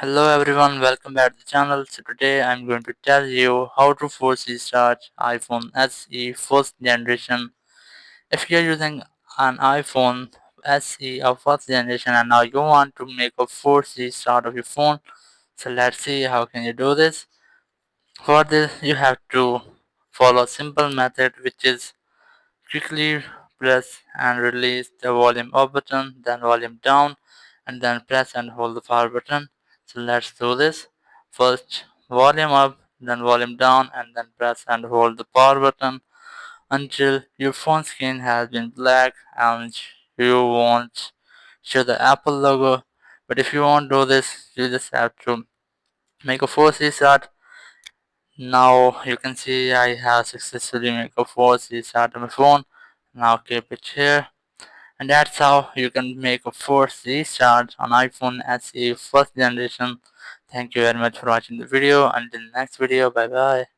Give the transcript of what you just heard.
Hello everyone, welcome back to the channel. So today I'm going to tell you how to force restart iPhone SE first generation. If you're using an iPhone SE of first generation and now you want to make a force restart of your phone, so let's see how can you do this. For this you have to follow a simple method, which is quickly press and release the volume up button, then volume down, and then press and hold the power button. So let's do this. First volume up, then volume down, and then press and hold the power button until your phone screen has been black and you won't show the Apple logo. But if you won't do this, you just have to make a force restart. Now you can see I have successfully made a force restart on my phone. Now keep it here. And that's how you can make a force restart on iPhone SE first generation. Thank you very much for watching the video. Until next video, bye bye.